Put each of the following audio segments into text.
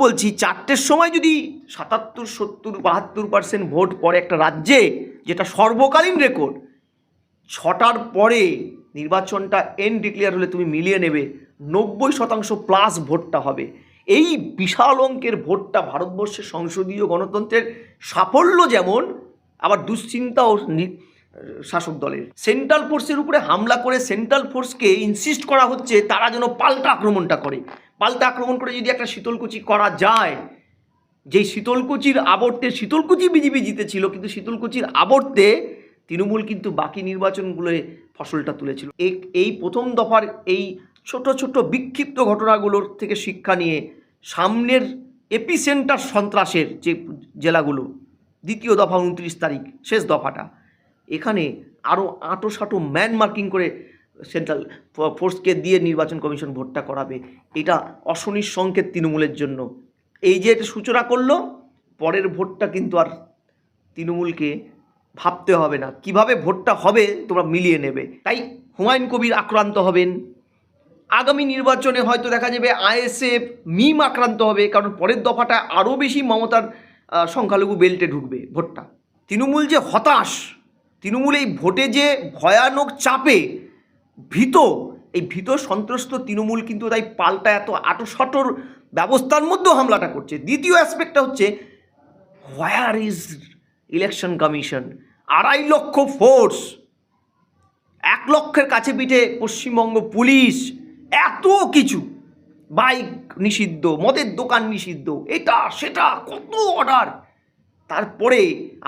বলছি 4টের সময় যদি 77, 70, 72% ভোট পড়ে একটা রাজ্যে, যেটা সর্বকালীন রেকর্ড, 6টার পরে নির্বাচনটা এন্ড ডিক্লেয়ার হলে তুমি মিলিয়ে নেবে 90% প্লাস ভোটটা হবে। এই বিশাল অঙ্কের ভোটটা ভারতবর্ষের সংসদীয় গণতন্ত্রের সাফল্য যেমন, আবার দুশ্চিন্তাও শাসক দলের। সেন্ট্রাল ফোর্সের উপরে হামলা করে সেন্ট্রাল ফোর্সকে ইনসিস্ট করা হচ্ছে তারা যেন পাল্টা আক্রমণটা করে। পাল্টা আক্রমণ করে যদি একটা শীতলকুচি করা যায়, যেই শীতলকুচির আবর্তে, শীতলকুচি বিজেপি জিতেছিল, কিন্তু শীতলকুচির আবর্তে তৃণমূল কিন্তু বাকি নির্বাচনগুলোয় ফসলটা তুলেছিল। এই প্রথম দফার এই ছোট ছোট বিক্ষিপ্ত ঘটনাগুলোর থেকে শিক্ষা নিয়ে সামনের এপিসেন্টার সন্ত্রাসের যে জেলাগুলো, দ্বিতীয় দফা 29 তারিখ শেষ দফাটা, এখানে আরও আঁটো ম্যান মার্কিং করে সেন্ট্রাল ফোর্সকে দিয়ে নির্বাচন কমিশন ভোটটা করাবে। এটা অশনির সংকেত তৃণমূলের জন্য। এই যে এটা সূচনা করলো, পরের ভোটটা কিন্তু আর তৃণমূলকে ভাবতে হবে না, কিভাবে ভোটটা হবে তোমরা মিলিয়ে নেবে। তাই হুমায়ুন কবির আক্রান্ত হবেন। আগামী নির্বাচনে হয়তো দেখা যাবে আইএসএফ মিম আক্রান্ত হবে, কারণ পরের দফাটা আরও বেশি মমতার সংখ্যালঘু বেল্টে ঢুকবে ভোটটা। তৃণমূল যে হতাশ, তৃণমূল এই ভোটে যে ভয়ানক চাপে ভীত, এই ভীত সন্ত্রস্ত তৃণমূল কিন্তু তাই পাল্টা এত আটোসাটোর ব্যবস্থার মধ্যেও হামলাটা করছে। দ্বিতীয় অ্যাসপেক্টটা হচ্ছে, হোয়ার ইজ ইলেকশন কমিশন? 2.5 লক্ষ ফোর্স, 1 লক্ষের কাছে পিঠে পশ্চিমবঙ্গ পুলিশ, এত কিছু, বাইক নিষিদ্ধ, মদের দোকান নিষিদ্ধ, এটা সেটা কত অর্ডার। তারপরে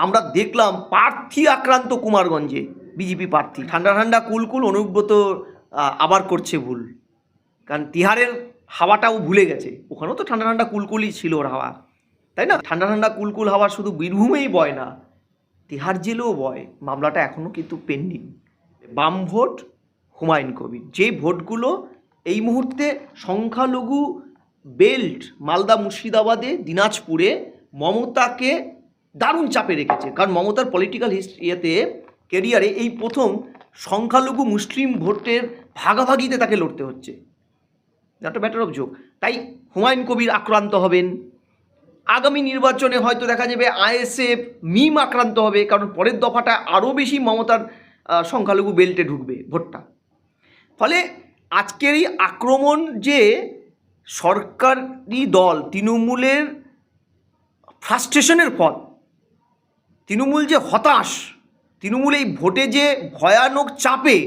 আমরা দেখলাম প্রার্থী আক্রান্ত কুমারগঞ্জে, বিজেপি প্রার্থী। ঠান্ডা কুলকুল, অনুব্রত আবার করছে ভুল, কারণ তিহারের হাওয়াটাও ভুলে গেছে। ওখানেও তো ঠান্ডা কুলকুলই ছিল ওর হাওয়া, তাই না? ঠান্ডা কুলকুল হাওয়া শুধু বীরভূমেই বয় না, তিহার জেলেও বয়। মামলাটা এখনও কিন্তু পেন্ডিং। বাম ভোট, হুমায়ুন কবির, যে ভোটগুলো এই মুহূর্তে সংখ্যালঘু বেল্ট মালদা, মুর্শিদাবাদে, দিনাজপুরে মমতাকে দারুণ চাপে রেখেছে। কারণ মমতার পলিটিক্যাল হিস্ট্রিতে, কেরিয়ারে এই প্রথম সংখ্যালঘু মুসলিম ভোটের ভাগাভাগিতে তাকে লড়তে হচ্ছে। একটা ম্যাটার অফ জোক। তাই হুমায়ুন কবির আক্রান্ত হবেন। আগামী নির্বাচনে হয়তো দেখা যাবে আইএসএফ মিম আক্রান্ত হবে, কারণ পরের দফাটা আরও বেশি মমতার সংখ্যালঘু বেল্টে ঢুকবে ভোটটা। ফলে আজকের এই আক্রমণ যে সরকারি দল তৃণমূলের ফ্রাস্ট্রেশনের ফল, তৃণমূল যে হতাশ, তৃণমূল এই ভোটে যে ভয়ানক চাপে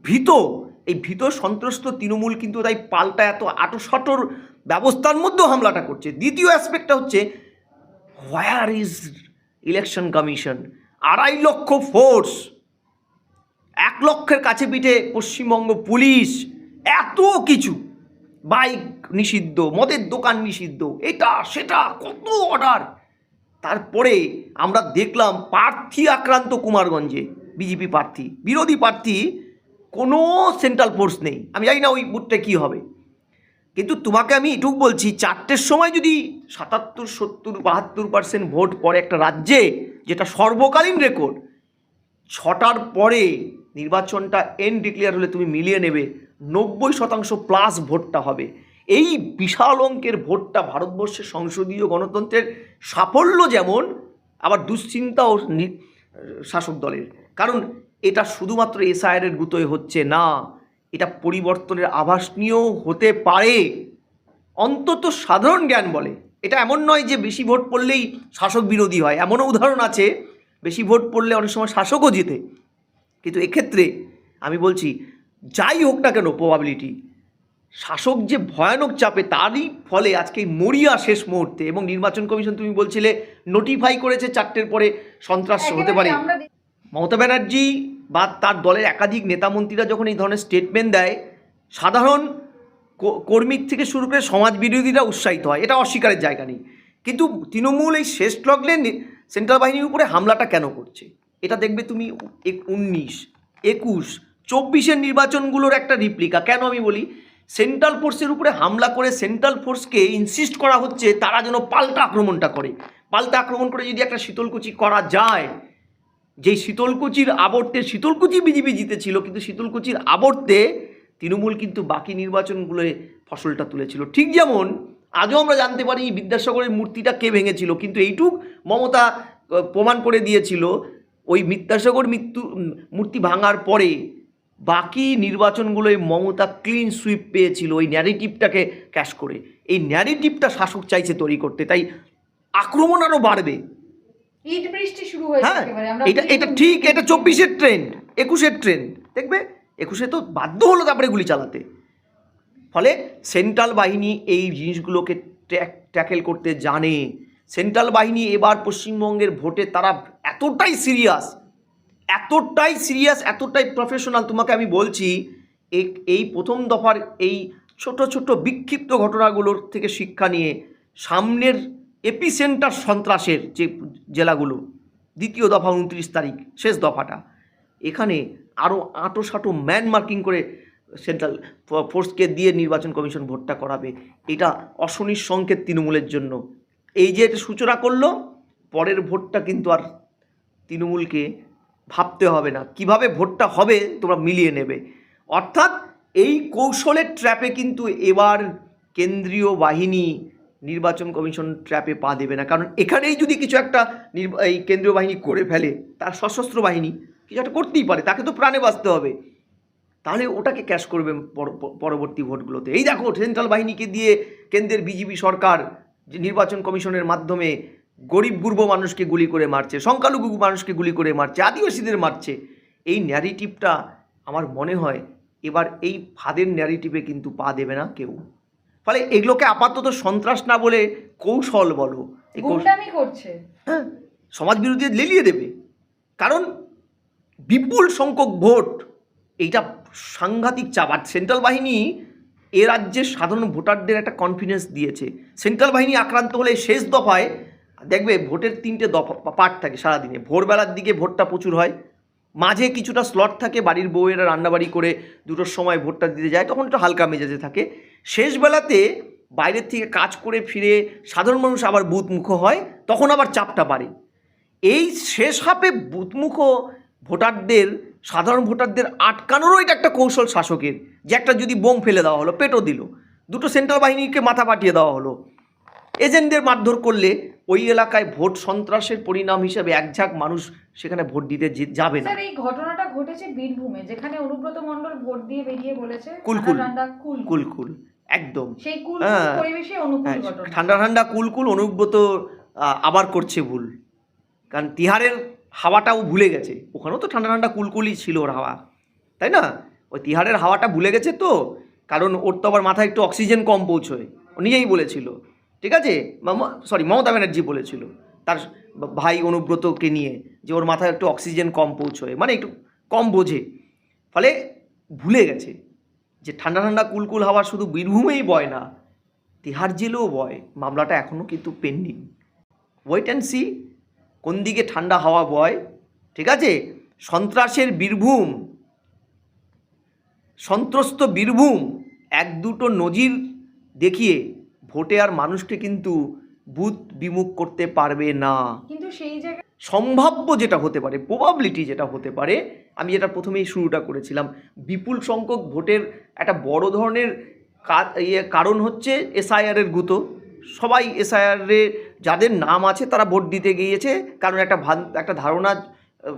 ভীত, এই ভীত সন্ত্রস্ত তৃণমূল কিন্তু তাই পাল্টা এত আটোসাটোর ব্যবস্থার মধ্যেও হামলাটা করছে। দ্বিতীয় অ্যাসপেক্টটা হচ্ছে, হোয়ার ইজ ইলেকশন কমিশন? 2.5 লক্ষ ফোর্স, 1 লক্ষের কাছে পিঠে পশ্চিমবঙ্গ পুলিশ, এত কিছু, বাইক নিষিদ্ধ, মদের দোকান নিষিদ্ধ, এটা সেটা কত অর্ডার। তারপরে আমরা দেখলাম প্রার্থী আক্রান্ত কুমারগঞ্জে, বিজেপি প্রার্থী, বিরোধী প্রার্থী, কোনো সেন্ট্রাল ফোর্স নেই। আমি জানি না ওই বুথটা কী হবে, কিন্তু তোমাকে আমি এটুকু বলছি, 4টের সময় যদি 77, 70, 72% ভোট পড়ে একটা রাজ্যে, যেটা সর্বকালীন রেকর্ড, 6টার পরে নির্বাচনটা এন্ড ডিক্লেয়ার হলে তুমি মিলিয়ে নেবে 90% প্লাস ভোটটা হবে। এই বিশাল অঙ্কের ভোটটা ভারতবর্ষের সংসদীয় গণতন্ত্রের সাফল্য যেমন, আবার দুশ্চিন্তাও শাসক দলের। কারণ এটা শুধুমাত্র এসআইআরের গুতোয় হচ্ছে না, এটা পরিবর্তনের আভাস নিয়েও হতে পারে, অন্তত সাধারণ জ্ঞান বলে। এটা এমন নয় যে বেশি ভোট পড়লেই শাসক বিরোধী হয়, এমনও উদাহরণ আছে বেশি ভোট পড়লে অনেক সময় শাসকও জিতে। কিন্তু এক্ষেত্রে আমি বলছি, যাই হোক না কেন প্রবাবিলিটি, শাসক যে ভয়ানক চাপে, তারই ফলে আজকে মরিয়া শেষ মুহূর্তে। এবং নির্বাচন কমিশন তুমি বলছিলে নোটিফাই করেছে 4টের পরে সন্ত্রাস হতে পারে। মমতা ব্যানার্জি বা তার দলের একাধিক নেতামন্ত্রীরা যখন এই ধরনের স্টেটমেন্ট দেয়, সাধারণ কর্মীর থেকে শুরু করে সমাজ বিরোধীরা উৎসাহিত হয়, এটা অস্বীকারের জায়গা নেই। কিন্তু তৃণমূল এই শেষ লগ্নে সেন্ট্রাল বাহিনীর উপরে হামলাটা কেন করছে, এটা দেখবে তুমি 19, 21, 24-এর নির্বাচনগুলোর একটা রিপ্লিকা। কেন আমি বলি, সেন্ট্রাল ফোর্সের উপরে হামলা করে সেন্ট্রাল ফোর্সকে ইনসিস্ট করা হচ্ছে তারা যেন পাল্টা আক্রমণটা করে। পাল্টা আক্রমণ করে যদি একটা শীতলকুচি করা যায়, যেই শীতলকুচির আবর্তে, শীতলকুচি বিজেপি জিতেছিল, কিন্তু শীতলকুচির আবর্তে তৃণমূল কিন্তু বাকি নির্বাচনগুলোয় ফসলটা তুলেছিল। ঠিক যেমন আজও আমরা জানতে পারি বিদ্যাসাগরের মূর্তিটা কে ভেঙেছিল, কিন্তু এইটুক মমতা প্রমাণ করে দিয়েছিল ওই বিদ্যাসাগর মূর্তি ভাঙার পরে বাকি নির্বাচনগুলোয় মমতা ক্লিন সুইপ পেয়েছিল ওই ন্যারেটিভটাকে ক্যাশ করে। এই ন্যারেটিভটা শাসক চাইছে তৈরি করতে, তাই আক্রমণ আরও বাড়বে। ইট বৃষ্টি শুরু হয়েছে হ্যাঁ, একেবারে। আমরা এটা ঠিক, এটা 24-এর ট্রেন্ড, 21-এর ট্রেন্ড। দেখবে 21-এ তো বাধ্য হলো তারপরে গুলি চালাতে। ফলে সেন্ট্রাল বাহিনী এই জিনিসগুলোকে ট্যাকেল করতে জানে। সেন্ট্রাল বাহিনী এবার পশ্চিমবঙ্গের ভোটে তারা এতটাই সিরিয়াস, এতটাই প্রফেশনাল, তোমাকে আমি বলছি এই প্রথম দফার এই ছোট ছোট বিক্ষিপ্ত ঘটনাগুলোর থেকে শিক্ষা নিয়ে সামনের এপিসেন্টার সন্ত্রাসের যে জেলাগুলো, দ্বিতীয় দফা 29 তারিখ শেষ দফাটা, এখানে আরও আঁটো ম্যান মার্কিং করে সেন্ট্রাল ফোর্সকে দিয়ে নির্বাচন কমিশন ভোটটা করাবে। এটা অশনির সংকেত তৃণমূলের জন্য। এই যে এটা সূচনা করলো, পরের ভোটটা কিন্তু আর তৃণমূলকে ভাবতে হবে না, কিভাবে ভোটটা হবে তোমরা মিলিয়ে নেবে। অর্থাৎ এই কৌশলের ট্র্যাপে কিন্তু এবার কেন্দ্রীয় বাহিনী নির্বাচন কমিশন ট্র্যাপে পা দেবে না। কারণ এখানেই যদি কিছু একটা এই কেন্দ্রীয় বাহিনী করে ফেলে, তার সশস্ত্র বাহিনী কিছু একটা করতেই পারে, তাকে তো প্রাণে বাঁচতে হবে, তাহলে ওটাকে ক্যাশ করবে পরবর্তী ভোটগুলোতে। এই দেখো সেন্ট্রাল বাহিনীকে দিয়ে কেন্দ্রের বিজেপি সরকার যে নির্বাচন কমিশনের মাধ্যমে গরিব গুর্ব মানুষকে গুলি করে মারছে, সংখ্যালঘু মানুষকে গুলি করে মারছে, আদিবাসীদের মারছে। এই ন্যারেটিভটা আমার মনে হয় এবার এই ফাঁদের ন্যারেটিভে কিন্তু পা দেবে না কেউ। ফলে এগুলোকে আপাতত সন্ত্রাস না বলে কৌশল বলো, গুন্ডামি করছে। হ্যাঁ, সমাজ বিরোধী লেলিয়ে দেবে। কারণ বিপুল সংখ্যক ভোট, এইটা সাংঘাতিক চাপ। আর সেন্ট্রাল বাহিনী এ রাজ্যের সাধারণ ভোটারদের একটা কনফিডেন্স দিয়েছে। সেন্ট্রাল বাহিনী আক্রান্ত হলে শেষ দফায় দেখবে ভোটের 3টে দফা পার্ট থাকে সারাদিনে। ভোরবেলার দিকে ভোটটা প্রচুর হয়, মাঝে কিছুটা স্লট থাকে, বাড়ির বউয়েরা রান্নাবাড়ি করে 2টোর সময় ভোটটা দিতে যায়, তখন একটু হালকা মেজাজে থাকে। শেষ বেলাতে বাইরের থেকে কাজ করে ফিরে সাধারণ মানুষ আবার বুথমুখ হয়, তখন আবার চাপটা বাড়ে। এই শেষ হাফে বুথমুখ ভোটারদের, সাধারণ ভোটারদের আটকানোরও এটা একটা কৌশল শাসকের, যে একটা যদি বোম ফেলে দেওয়া হলো, পেটও দিল, 2টো সেন্ট্রাল বাহিনীকে মাথা পাঠিয়ে দেওয়া হলো, এজেন্টদের মারধর করলে ওই এলাকায় ভোট সন্ত্রাসের পরিণাম হিসেবে একঝাঁক মানুষ সেখানে ভোট দিতে যাবে না। স্যার, এই ঘটনাটা ঘটেছে বীরভূমে, যেখানে অনুব্রত মণ্ডল ভোট দিয়ে বেরিয়ে বলেছে কুলকুল একদম সেই পরিবেশে অনুকূল ঘটনা, ঠান্ডা কুলকুল। অনুব্রত আবার করছে ভুল, কারণ তিহারের হাওয়াটাও ভুলে গেছে। ওখানেও তো ঠান্ডা কুলকুলই ছিল ওর হাওয়া, তাই না? ওই তিহারের হাওয়াটা ভুলে গেছে তো, কারণ ওর তো আবার মাথায় একটু অক্সিজেন কম পৌঁছয়, ও নিজেই বলেছিল, ঠিক আছে? মমতা ব্যানার্জি বলেছিল তার ভাই অনুব্রতকে নিয়ে, যে ওর মাথায় একটু অক্সিজেন কম পৌঁছয়, মানে একটু কম বোঝে। ফলে ভুলে গেছে যে ঠান্ডা কুলকুল হাওয়া শুধু বীরভূমেই বয় না, তিহার জেলেও বয়। মামলাটা এখনও কিন্তু পেন্ডিং। ওয়েট অ্যান্ড সি কোন দিকে ঠান্ডা হাওয়া বয়, ঠিক আছে? সন্ত্রাসের বীরভূম, সন্ত্রস্ত বীরভূম 1-2টো নজির দেখিয়ে ভোটে আর মানুষকে কিন্তু বুথ বিমুখ করতে পারবে না। কিন্তু সেই জায়গায় সম্ভাব্য যেটা হতে পারে, প্রবাবিলিটি যেটা হতে পারে, আমি যেটা প্রথমেই শুরুটা করেছিলাম, বিপুল সংখ্যক ভোটের একটা বড় ধরনের কারণ হচ্ছে এসআইআরের গুঁতো। সবাই এসআইআরে যাদের নাম আছে তারা ভোট দিতে গিয়েছে, কারণ একটা ধারণা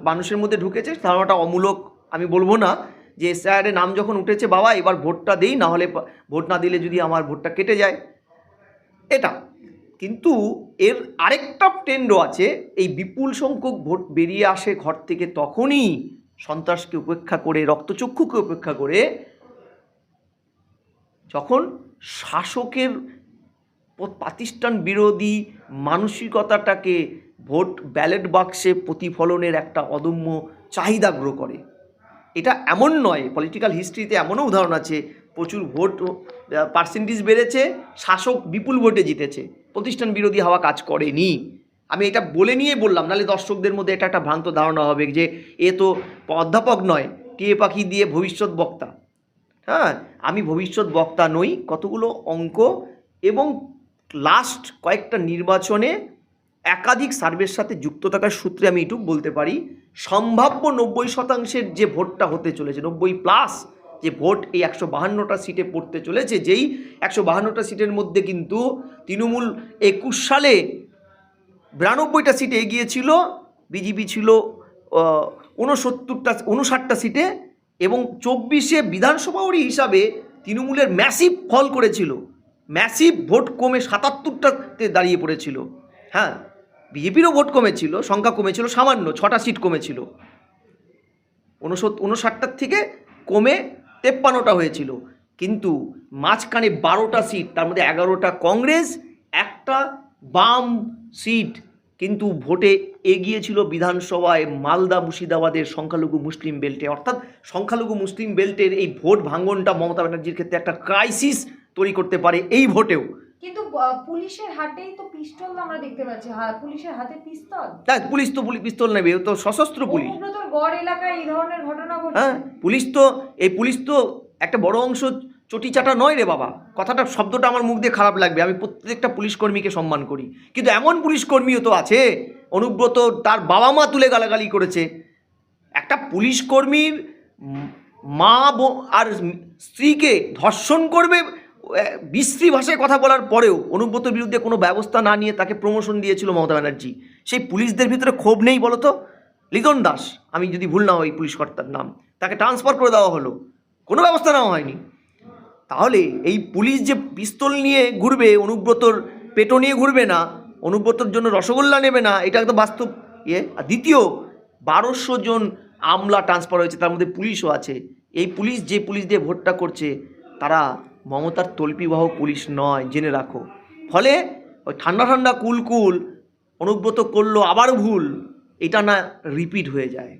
মানুষের মধ্যে ঢুকেছে। ধারণাটা অমূলক আমি বলবো না, যে এসআইআরে নাম যখন উঠেছে, বাবা এবার ভোটটা দেই, না হলে ভোট না দিলে যদি আমার ভোটটা কেটে যায়, এটা। কিন্তু এর আরেকটা ট্রেন্ডও আছে, এই বিপুল সংখ্যক ভোট বেরিয়ে আসে ঘর থেকে তখনই সন্ত্রাসকে উপেক্ষা করে, রক্তচক্ষুকে উপেক্ষা করে, যখন শাসকের পাকিস্তান বিরোধী মানসিকতাটাকে ভোট ব্যালট বাক্সে প্রতিফলনের একটা অদম্য চাহিদা গ্রহ করে। এটা এমন নয়, পলিটিক্যাল হিস্ট্রিতে এমনও উদাহরণ আছে, প্রচুর ভোট পার্সেন্টেজ বেড়েছে, শাসক বিপুল ভোটে জিতেছে, প্রতিষ্ঠান বিরোধী হাওয়া কাজ করেনি। আমি এটা বলে নিয়ে বললাম, নাহলে দর্শকদের মধ্যে এটা একটা ভ্রান্ত ধারণা হবে যে এ তো অধ্যাপক নয়, টিয়ে পাখি দিয়ে ভবিষ্যৎ বক্তা। হ্যাঁ, আমি ভবিষ্যৎ বক্তা নই, কতগুলো অঙ্ক এবং লাস্ট কয়েকটা নির্বাচনে একাধিক সার্ভের সাথে যুক্ত থাকার সূত্রে আমি এটুকু বলতে পারি, সম্ভাব্য 90% যে ভোটটা হতে চলেছে, 90+ যে ভোট এই 152টা সিটে পড়তে চলেছে, যেই 152টা সিটের মধ্যে কিন্তু তৃণমূল 21 সালে 92টা সিটে এগিয়ে ছিল, বিজেপি ছিল 59টা সিটে, এবং 24-এ বিধানসভারই হিসাবে তৃণমূলের ম্যাসিভ ফল করেছিল, ম্যাসিভ ভোট কমে 77টাতে দাঁড়িয়ে পড়েছিল। হ্যাঁ, বিজেপিরও ভোট কমেছিল, সংখ্যা কমেছিল সামান্য, 6টা সিট কমেছিল, 59টার থেকে কমে 53টা হয়েছিল। কিন্তু মাঝখানে 12টা সিট, তার মধ্যে 11টা কংগ্রেস, একটা বাম সিট কিন্তু ভোটে এগিয়েছিল বিধানসভায় মালদা মুর্শিদাবাদের সংখ্যালঘু মুসলিম বেল্টে। অর্থাৎ সংখ্যালঘু মুসলিম বেল্টের এই ভোট ভাঙনটা মমতা ব্যানার্জির ক্ষেত্রে একটা ক্রাইসিস তৈরি করতে পারে এই ভোটেও। কিন্তু পুলিশের হাতেই তো পিস্তল আমরা দেখতে পাচ্ছি, পুলিশের হাতে পিস্তল। হ্যাঁ, পুলিশ তো পিস্তল নেবে, ও তো সশস্ত্র পুলিশ। অনুব্রতর গড় এলাকায় এই ধরনের ঘটনা ঘটছে। হ্যাঁ, পুলিশ তো একটা বড় অংশ চটি চাটা নয় রে বাবা, কথাটা শব্দটা আমার মুখ দিয়ে খারাপ লাগবে, আমি প্রত্যেকটা পুলিশ কর্মীকে সম্মান করি, কিন্তু এমন পুলিশ কর্মীও তো আছে, অনুব্রত তার বাবা মা তুলে গালাগালি করেছে, একটা পুলিশ কর্মীর মা আর স্ত্রীকে ধর্ষণ করবে বিশ্রী ভাষায় কথা বলার পরেও অনুব্রতর বিরুদ্ধে কোনো ব্যবস্থা না নিয়ে তাকে প্রমোশন দিয়েছিল মমতা ব্যানার্জি। সেই পুলিশদের ভিতরে ক্ষোভ নেই বলো তো? লিটন দাস, আমি যদি ভুল না হই পুলিশ কর্তার নাম, তাকে ট্রান্সফার করে দেওয়া হলো, কোনো ব্যবস্থা নেওয়া হয়নি। তাহলে এই পুলিশ যে পিস্তল নিয়ে ঘুরবে, অনুব্রতর পেটো নিয়ে ঘুরবে না, অনুব্রতর জন্য রসগোল্লা নেবে না, এটা একদম বাস্তব ইয়ে। আর দ্বিতীয়, 1200 জন আমলা ট্রান্সফার হয়েছে, তার মধ্যে পুলিশও আছে। এই পুলিশ যে পুলিশ দিয়ে ভোটটা করছে তারা মমতার তল্পিবাহ পুলিশ নয়, জেনে রাখো। ফলে ওই ঠান্ডা ঠান্ডা কুল কুল অনুব্রত করলো আবার ভুল, এটা না রিপিট হয়ে যায়।